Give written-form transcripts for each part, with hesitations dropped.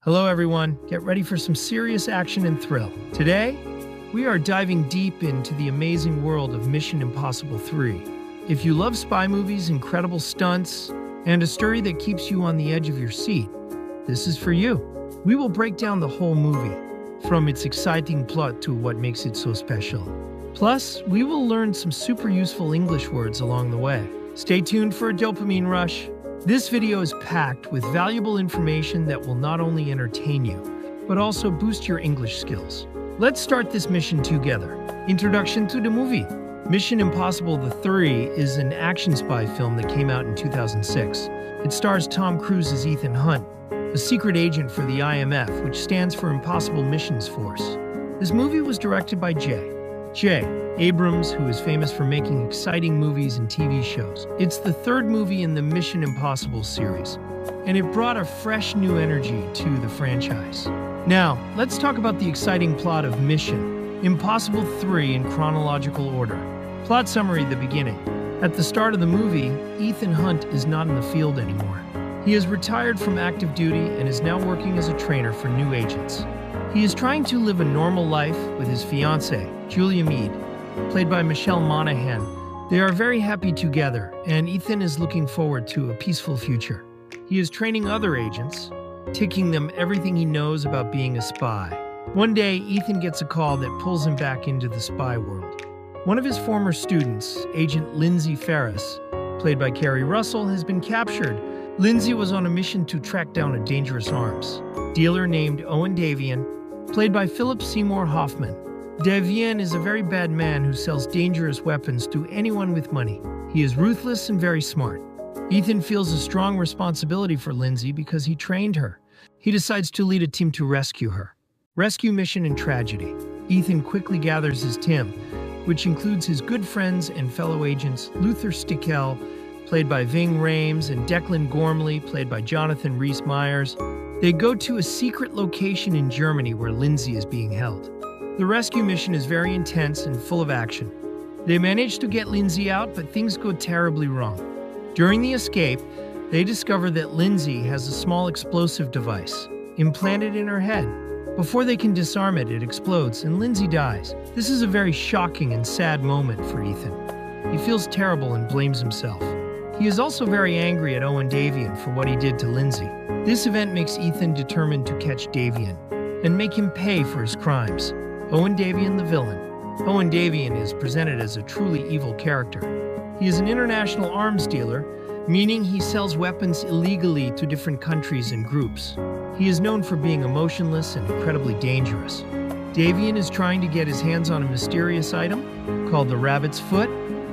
Hello everyone, get ready for some serious action and thrill. Today, we are diving deep into the amazing world of Mission Impossible 3. If you love spy movies, incredible stunts, and a story that keeps you on the edge of your seat, this is for you. We will break down the whole movie, from its exciting plot to what makes it so special. Plus, we will learn some super useful English words along the way. Stay tuned for a dopamine rush. This video is packed with valuable information that will not only entertain you, but also boost your English skills. Let's start this mission together. Introduction to the movie. Mission Impossible 3 is an action spy film that came out in 2006. It stars Tom Cruise as Ethan Hunt, a secret agent for the IMF, which stands for Impossible Missions Force. This movie was directed by J. Abrams, who is famous for making exciting movies and TV shows. It's the third movie in the Mission Impossible series, and it brought a fresh new energy to the franchise. Now, let's talk about the exciting plot of Mission Impossible 3 in chronological order. Plot summary at the beginning. At the start of the movie, Ethan Hunt is not in the field anymore. He has retired from active duty and is now working as a trainer for new agents. He is trying to live a normal life with his fiancée, Julia Mead, played by Michelle Monaghan. They are very happy together, and Ethan is looking forward to a peaceful future. He is training other agents, teaching them everything he knows about being a spy. One day, Ethan gets a call that pulls him back into the spy world. One of his former students, Agent Lindsay Ferris, played by Kerry Russell, has been captured. Lindsay was on a mission to track down a dangerous arms dealer named Owen Davian, played by Philip Seymour Hoffman. Davian is a very bad man who sells dangerous weapons to anyone with money. He is ruthless and very smart. Ethan feels a strong responsibility for Lindsay because he trained her. He decides to lead a team to rescue her. Rescue mission and tragedy. Ethan quickly gathers his team, which includes his good friends and fellow agents Luther Stickel, played by Ving Rhames, and Declan Gormley, played by Jonathan Rhys-Meyers. They go to a secret location in Germany where Lindsay is being held. The rescue mission is very intense and full of action. They manage to get Lindsay out, but things go terribly wrong. During the escape, they discover that Lindsay has a small explosive device implanted in her head. Before they can disarm it, it explodes and Lindsay dies. This is a very shocking and sad moment for Ethan. He feels terrible and blames himself. He is also very angry at Owen Davian for what he did to Lindsay. This event makes Ethan determined to catch Davian and make him pay for his crimes. Owen Davian, the villain. Owen Davian is presented as a truly evil character. He is an international arms dealer, meaning he sells weapons illegally to different countries and groups. He is known for being emotionless and incredibly dangerous. Davian is trying to get his hands on a mysterious item called the rabbit's foot.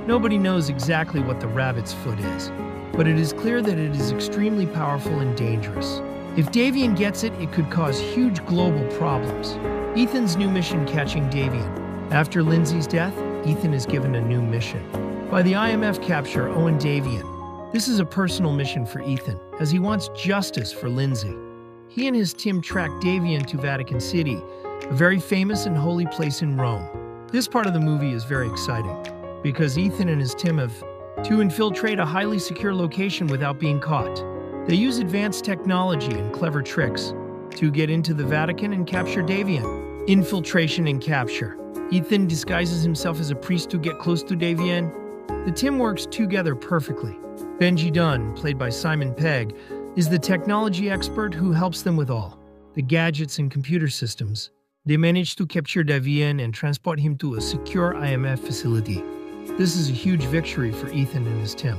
Nobody knows exactly what the rabbit's foot is, but it is clear that it is extremely powerful and dangerous. If Davian gets it, it could cause huge global problems. Ethan's new mission: catching Davian. After Lindsay's death, Ethan is given a new mission by the IMF: capture Owen Davian. This is a personal mission for Ethan, as he wants justice for Lindsay. He and his team track Davian to Vatican City, a very famous and holy place in Rome. This part of the movie is very exciting, because Ethan and his team have to infiltrate a highly secure location without being caught. They use advanced technology and clever tricks to get into the Vatican and capture Davian. Infiltration and capture. Ethan disguises himself as a priest to get close to Davian. The team works together perfectly. Benji Dunn, played by Simon Pegg, is the technology expert who helps them with all the gadgets and computer systems. They manage to capture Davian and transport him to a secure IMF facility. This is a huge victory for Ethan and his team.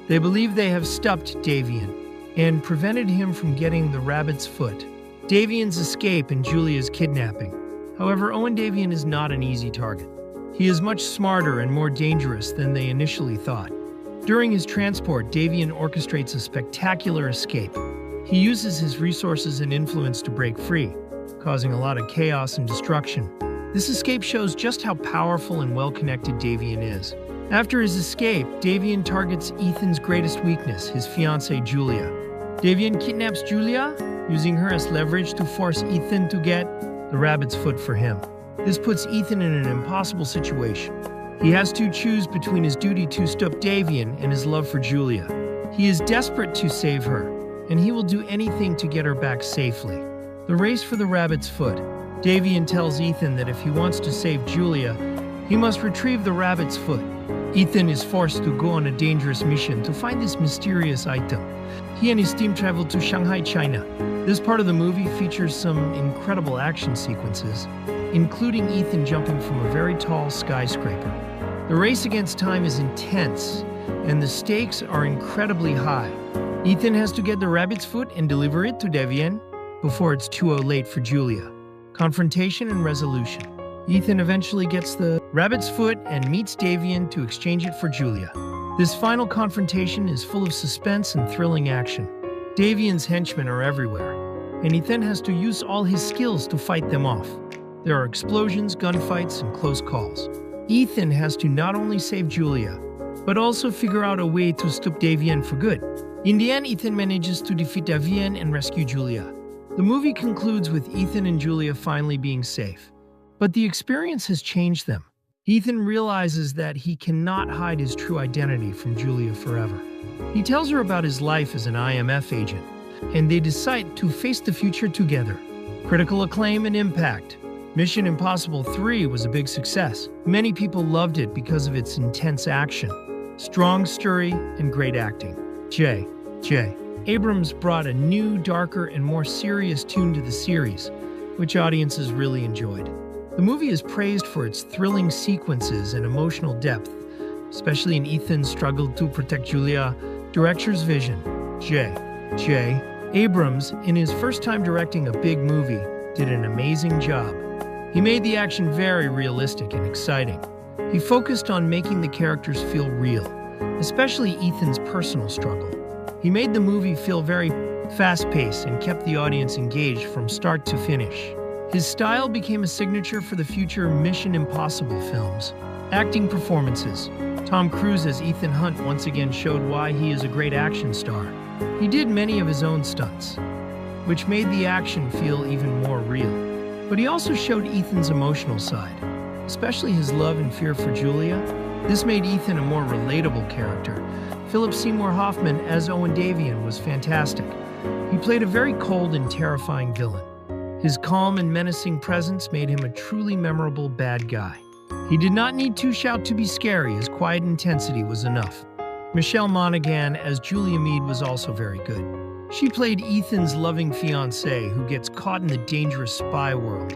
They believe they have stopped Davian and prevented him from getting the rabbit's foot. Davian's escape and Julia's kidnapping. However, Owen Davian is not an easy target. He is much smarter and more dangerous than they initially thought. During his transport, Davian orchestrates a spectacular escape. He uses his resources and influence to break free, causing a lot of chaos and destruction. This escape shows just how powerful and well-connected Davian is. After his escape, Davian targets Ethan's greatest weakness, his fiancée Julia. Davian kidnaps Julia, using her as leverage to force Ethan to get the rabbit's foot for him. This puts Ethan in an impossible situation. He has to choose between his duty to stop Davian and his love for Julia. He is desperate to save her, and he will do anything to get her back safely. The race for the rabbit's foot. Davian tells Ethan that if he wants to save Julia, he must retrieve the rabbit's foot. Ethan is forced to go on a dangerous mission to find this mysterious item. He and his team travel to Shanghai, China. This part of the movie features some incredible action sequences, including Ethan jumping from a very tall skyscraper. The race against time is intense, and the stakes are incredibly high. Ethan has to get the rabbit's foot and deliver it to Davian before it's too late for Julia. Confrontation and resolution. Ethan eventually gets the rabbit's foot and meets Davian to exchange it for Julia. This final confrontation is full of suspense and thrilling action. Davian's henchmen are everywhere, and Ethan has to use all his skills to fight them off. There are explosions, gunfights, and close calls. Ethan has to not only save Julia, but also figure out a way to stop Davian for good. In the end, Ethan manages to defeat Davian and rescue Julia. The movie concludes with Ethan and Julia finally being safe. But the experience has changed them. Ethan realizes that he cannot hide his true identity from Julia forever. He tells her about his life as an IMF agent, and they decide to face the future together. Critical acclaim and impact. Mission Impossible 3 was a big success. Many people loved it because of its intense action, strong story, and great acting. J. Abrams brought a new, darker, and more serious tune to the series, which audiences really enjoyed. The movie is praised for its thrilling sequences and emotional depth, especially in Ethan's struggle to protect Julia. Director's vision. J. Abrams, in his first time directing a big movie, did an amazing job. He made the action very realistic and exciting. He focused on making the characters feel real, especially Ethan's personal struggle. He made the movie feel very fast-paced and kept the audience engaged from start to finish. His style became a signature for the future Mission Impossible films. Acting performances. Tom Cruise as Ethan Hunt once again showed why he is a great action star. He did many of his own stunts, which made the action feel even more real. But he also showed Ethan's emotional side, especially his love and fear for Julia. This made Ethan a more relatable character. Philip Seymour Hoffman as Owen Davian was fantastic. He played a very cold and terrifying villain. His calm and menacing presence made him a truly memorable bad guy. He did not need to shout to be scary, his quiet intensity was enough. Michelle Monaghan as Julia Mead was also very good. She played Ethan's loving fiancée who gets caught in the dangerous spy world.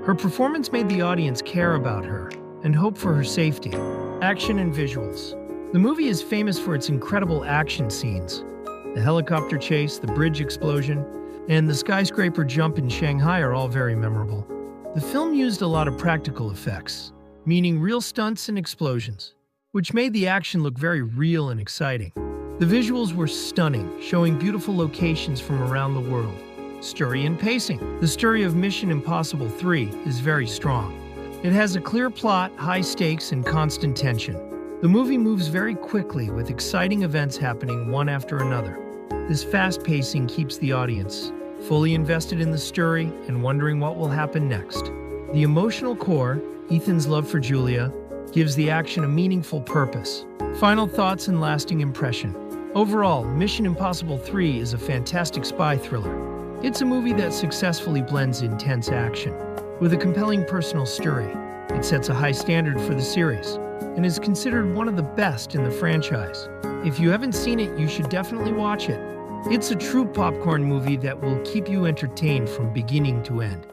Her performance made the audience care about her and hope for her safety. Action and visuals. The movie is famous for its incredible action scenes. The helicopter chase, the bridge explosion, and the skyscraper jump in Shanghai are all very memorable. The film used a lot of practical effects, meaning real stunts and explosions, which made the action look very real and exciting. The visuals were stunning, showing beautiful locations from around the world. Story and pacing. The story of Mission Impossible 3 is very strong. It has a clear plot, high stakes, and constant tension. The movie moves very quickly with exciting events happening one after another. This fast pacing keeps the audience fully invested in the story and wondering what will happen next. The emotional core, Ethan's love for Julia, gives the action a meaningful purpose. Final thoughts and lasting impression. Overall, Mission Impossible 3 is a fantastic spy thriller. It's a movie that successfully blends intense action with a compelling personal story. It sets a high standard for the series and is considered one of the best in the franchise. If you haven't seen it, you should definitely watch it. It's a true popcorn movie that will keep you entertained from beginning to end.